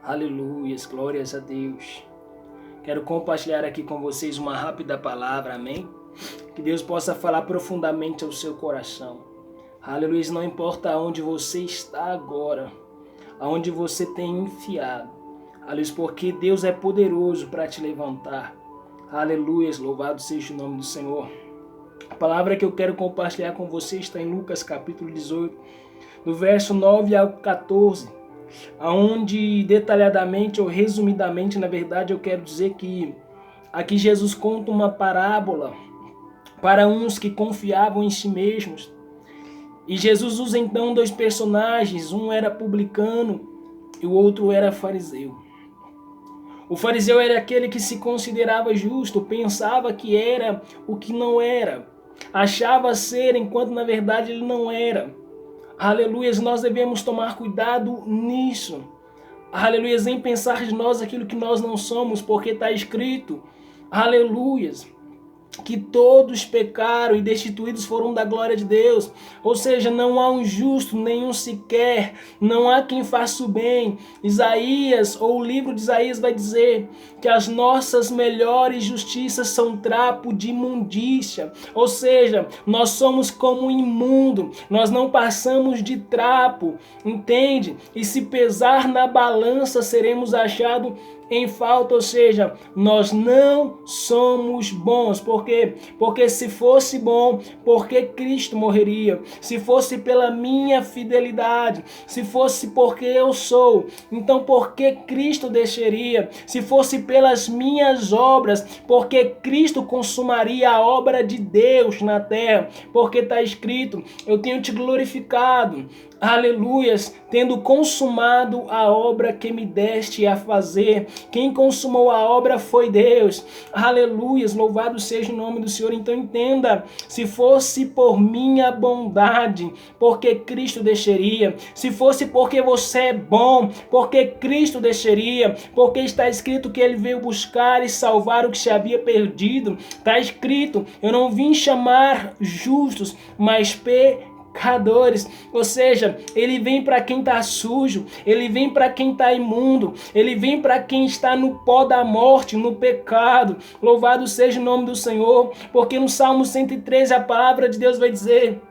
Aleluias, glórias a Deus. Quero compartilhar aqui com vocês uma rápida palavra, amém? Que Deus possa falar profundamente ao seu coração. Aleluia, não importa aonde você está agora, aonde você tem enfiado. Aleluia, porque Deus é poderoso para te levantar. Aleluia, louvado seja o nome do Senhor. A palavra que eu quero compartilhar com você está em Lucas capítulo 18, do verso 9 ao 14. Onde detalhadamente ou resumidamente, na verdade, eu quero dizer que aqui Jesus conta uma parábola para uns que confiavam em si mesmos. E Jesus usa então dois personagens, um era publicano e o outro era fariseu. O fariseu era aquele que se considerava justo, pensava que era o que não era, achava ser enquanto na verdade ele não era. Aleluias, nós devemos tomar cuidado nisso. Aleluias, em pensar de nós aquilo que nós não somos, porque está escrito, aleluias, que todos pecaram e destituídos foram da glória de Deus. Ou seja, não há um justo, nenhum sequer, não há quem faça o bem. Isaías, ou o livro de Isaías vai dizer que as nossas melhores justiças são trapo de imundícia. Ou seja, nós somos como imundo, nós não passamos de trapo, entende? E se pesar na balança, seremos achados em falta, ou seja, nós não somos bons. Por quê? Porque se fosse bom, por que Cristo morreria? Se fosse pela minha fidelidade, se fosse porque eu sou, então por que Cristo desceria? Se fosse pelas minhas obras, por que Cristo consumaria a obra de Deus na terra? Porque está escrito, eu tenho te glorificado, aleluias, tendo consumado a obra que me deste a fazer. Quem consumou a obra foi Deus. Aleluias, louvado seja o nome do Senhor. Então entenda, se fosse por minha bondade, porque Cristo desceria? Se fosse porque você é bom, porque Cristo desceria? Porque está escrito que ele veio buscar e salvar o que se havia perdido. Está escrito, eu não vim chamar justos, mas pecadores. Ou seja, ele vem para quem está sujo, ele vem para quem está imundo, ele vem para quem está no pó da morte, no pecado. Louvado seja o nome do Senhor, porque no Salmo 113 a palavra de Deus vai dizer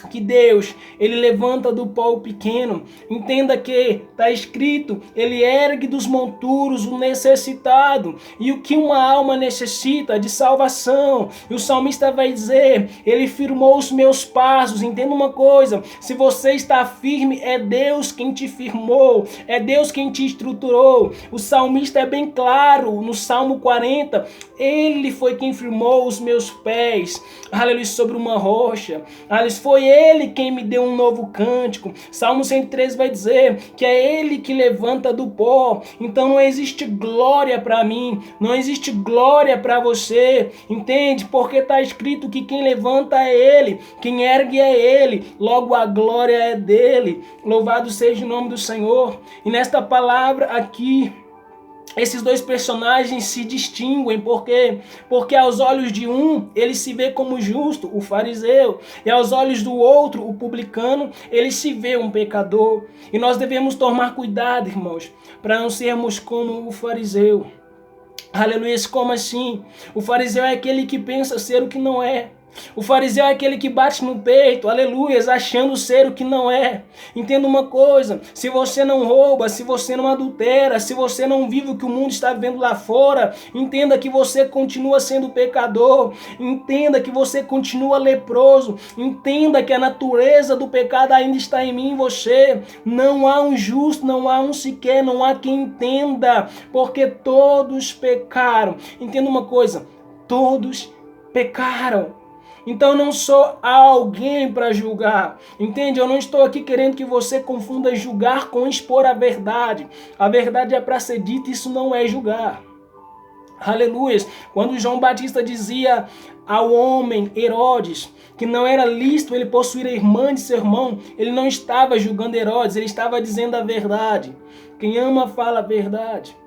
que Deus, ele levanta do pó o pequeno. Entenda que está escrito, ele ergue dos monturos o necessitado. E o que uma alma necessita? De salvação. E o salmista vai dizer, ele firmou os meus passos. Entenda uma coisa, se você está firme, é Deus quem te firmou, é Deus quem te estruturou. O salmista é bem claro no Salmo 40, ele foi quem firmou os meus pés, aleluia, sobre uma rocha. Aleluia, foi ele quem me deu um novo cântico. Salmo 113 vai dizer que é ele que levanta do pó. Então não existe glória para mim, não existe glória para você, entende? Porque está escrito que quem levanta é ele, quem ergue é ele, logo a glória é dele. Louvado seja o nome do Senhor. E nesta palavra aqui, esses dois personagens se distinguem, porque aos olhos de um, ele se vê como justo, o fariseu, e aos olhos do outro, o publicano, ele se vê um pecador. E nós devemos tomar cuidado, irmãos, para não sermos como o fariseu. Aleluia, como assim? O fariseu é aquele que pensa ser o que não é. O fariseu é aquele que bate no peito, aleluias, achando ser o que não é. Entenda uma coisa, se você não rouba, se você não adultera, se você não vive o que o mundo está vivendo lá fora, entenda que você continua sendo pecador, entenda que você continua leproso, entenda que a natureza do pecado ainda está em mim e em você. Não há um justo, não há um sequer, não há quem entenda, porque todos pecaram. Entenda uma coisa, todos pecaram. Então eu não sou alguém para julgar, entende? Eu não estou aqui querendo que você confunda julgar com expor a verdade. A verdade é para ser dita, isso não é julgar. Aleluia. Quando João Batista dizia ao homem Herodes que não era lícito ele possuir a irmã de seu irmão, ele não estava julgando Herodes, ele estava dizendo a verdade. Quem ama fala a verdade.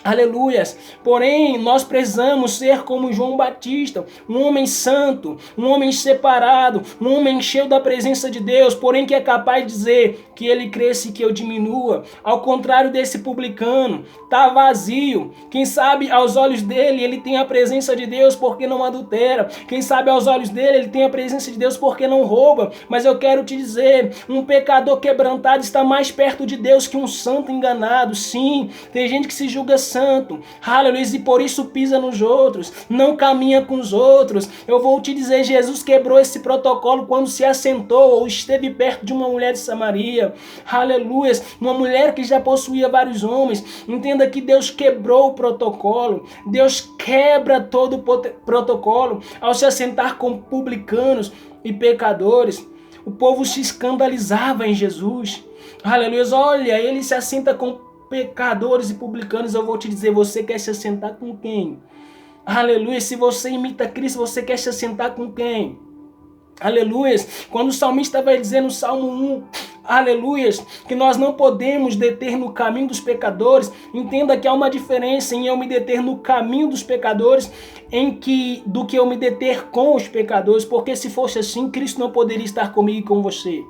Aleluias. Porém, nós precisamos ser como João Batista, um homem santo, um homem separado, um homem cheio da presença de Deus, porém que é capaz de dizer que ele cresça e que eu diminua. Ao contrário desse publicano, tá vazio. Quem sabe aos olhos dele ele tem a presença de Deus porque não adultera. Quem sabe aos olhos dele ele tem a presença de Deus porque não rouba. Mas eu quero te dizer, um pecador quebrantado está mais perto de Deus que um santo enganado. Sim, tem gente que se julga santo, aleluia, e por isso pisa nos outros, não caminha com os outros. Eu vou te dizer, Jesus quebrou esse protocolo quando se assentou ou esteve perto de uma mulher de Samaria, aleluia, uma mulher que já possuía vários homens. Entenda que Deus quebrou o protocolo, Deus quebra todo o protocolo ao se assentar com publicanos e pecadores. O povo se escandalizava em Jesus, aleluia, olha, ele se assenta com pecadores e publicanos. Eu vou te dizer, você quer se assentar com quem? Aleluia, se você imita Cristo, você quer se assentar com quem? Aleluia, quando o salmista vai dizer no Salmo 1, aleluia, que nós não podemos deter no caminho dos pecadores, entenda que há uma diferença em eu me deter no caminho dos pecadores do que eu me deter com os pecadores, porque se fosse assim, Cristo não poderia estar comigo e com você.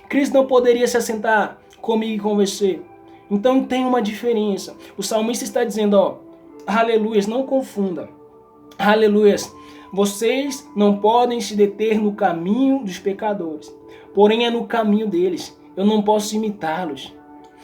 Cristo não poderia se assentar comigo e com você. Então tem uma diferença. O salmista está dizendo, aleluias, não confunda. Aleluias, vocês não podem se deter no caminho dos pecadores. Porém é no caminho deles. Eu não posso imitá-los.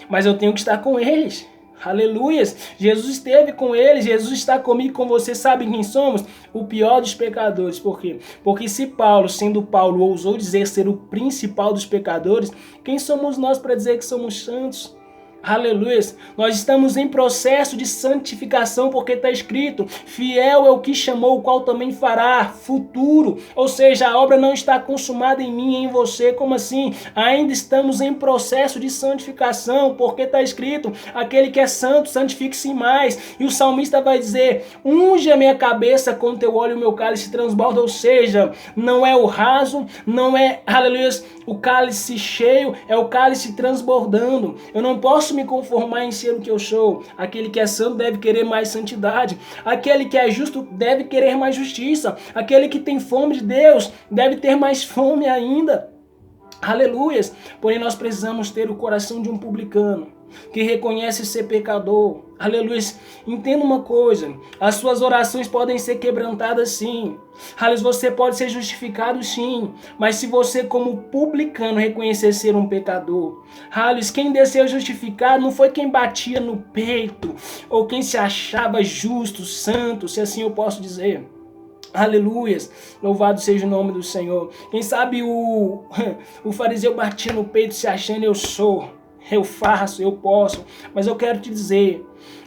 Mas eu tenho que estar com eles. Aleluias, Jesus esteve com eles, Jesus está comigo, com você. Sabe quem somos? O pior dos pecadores. Por quê? Porque se Paulo, sendo Paulo, ousou dizer ser o principal dos pecadores, quem somos nós para dizer que somos santos? Aleluia, nós estamos em processo de santificação, porque está escrito, fiel é o que chamou, o qual também fará, futuro, ou seja, a obra não está consumada em mim e em você. Como assim? Ainda estamos em processo de santificação, porque está escrito, aquele que é santo, santifique-se mais, e o salmista vai dizer, unge a minha cabeça com teu óleo e o meu cálice transborda, ou seja, não é o raso, não é, aleluia, o cálice cheio, é o cálice transbordando. Eu não posso me conformar em ser o que eu sou. Aquele que é santo deve querer mais santidade. Aquele que é justo deve querer mais justiça. Aquele que tem fome de Deus deve ter mais fome ainda. Aleluias. Porém nós precisamos ter o coração de um publicano, que reconhece ser pecador. Aleluia. Entenda uma coisa, as suas orações podem ser quebrantadas sim. Aleluia. Você pode ser justificado sim. Mas se você como publicano reconhecer ser um pecador, aleluia, quem desceu justificado não foi quem batia no peito, ou quem se achava justo, santo, se assim eu posso dizer. Aleluias, louvado seja o nome do Senhor. Quem sabe o fariseu batia no peito se achando eu sou, eu faço, eu posso. Mas eu quero te dizer,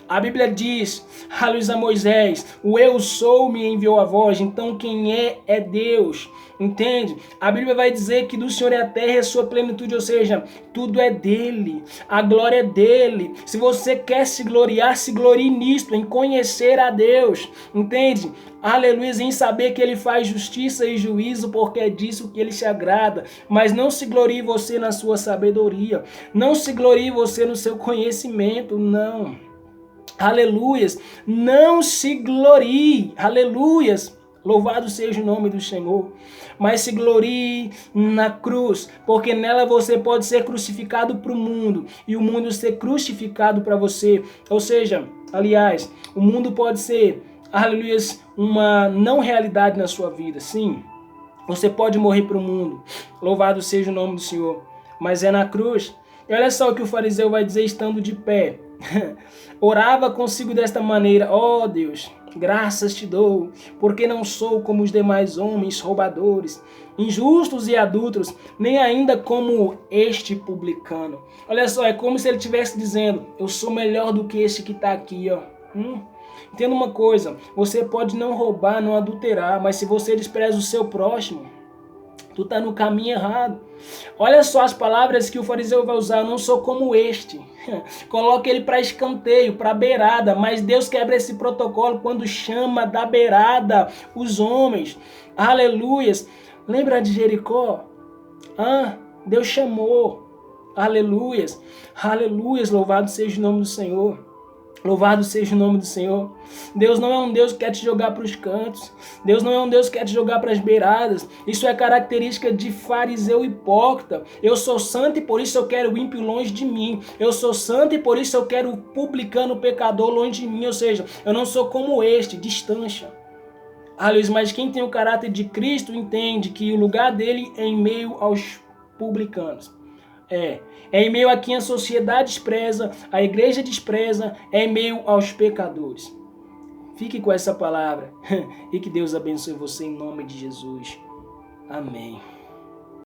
a Bíblia diz, aleluia, a Moisés, o eu sou me enviou a vós. Então quem é Deus, entende? A Bíblia vai dizer que do Senhor é a terra e a sua plenitude, ou seja, tudo é dele, a glória é dele. Se você quer se gloriar, se glorie nisto, em conhecer a Deus, entende? Aleluia, em saber que ele faz justiça e juízo, porque é disso que ele se agrada. Mas não se glorie você na sua sabedoria, não se glorie você no seu conhecimento, não. Aleluias, não se glorie, aleluias, louvado seja o nome do Senhor, mas se glorie na cruz, porque nela você pode ser crucificado para o mundo e o mundo ser crucificado para você. Ou seja, aliás, o mundo pode ser, aleluia, uma não realidade na sua vida. Sim, você pode morrer para o mundo, louvado seja o nome do Senhor, mas é na cruz. E olha só o que o fariseu vai dizer estando de pé. Orava consigo desta maneira, ó Deus, graças te dou, porque não sou como os demais homens roubadores, injustos e adúlteros, nem ainda como este publicano. Olha só, é como se ele estivesse dizendo, eu sou melhor do que este que está aqui, ó. Entenda uma coisa, você pode não roubar, não adulterar, mas se você despreza o seu próximo, tu está no caminho errado. Olha só as palavras que o fariseu vai usar, eu não sou como este. Coloca ele para escanteio, para beirada, mas Deus quebra esse protocolo quando chama da beirada os homens. Aleluias. Lembra de Jericó? Deus chamou. Aleluias. Aleluias, louvado seja o nome do Senhor. Louvado seja o nome do Senhor. Deus não é um Deus que quer te jogar para os cantos. Deus não é um Deus que quer te jogar para as beiradas. Isso é característica de fariseu hipócrita. Eu sou santo e por isso eu quero o ímpio longe de mim. Eu sou santo e por isso eu quero o publicano, o pecador longe de mim. Ou seja, eu não sou como este, distância. Aleluia, mas quem tem o caráter de Cristo entende que o lugar dele é em meio aos publicanos. É em meio a quem a sociedade despreza, a igreja despreza, é em meio aos pecadores. Fique com essa palavra e que Deus abençoe você em nome de Jesus. Amém.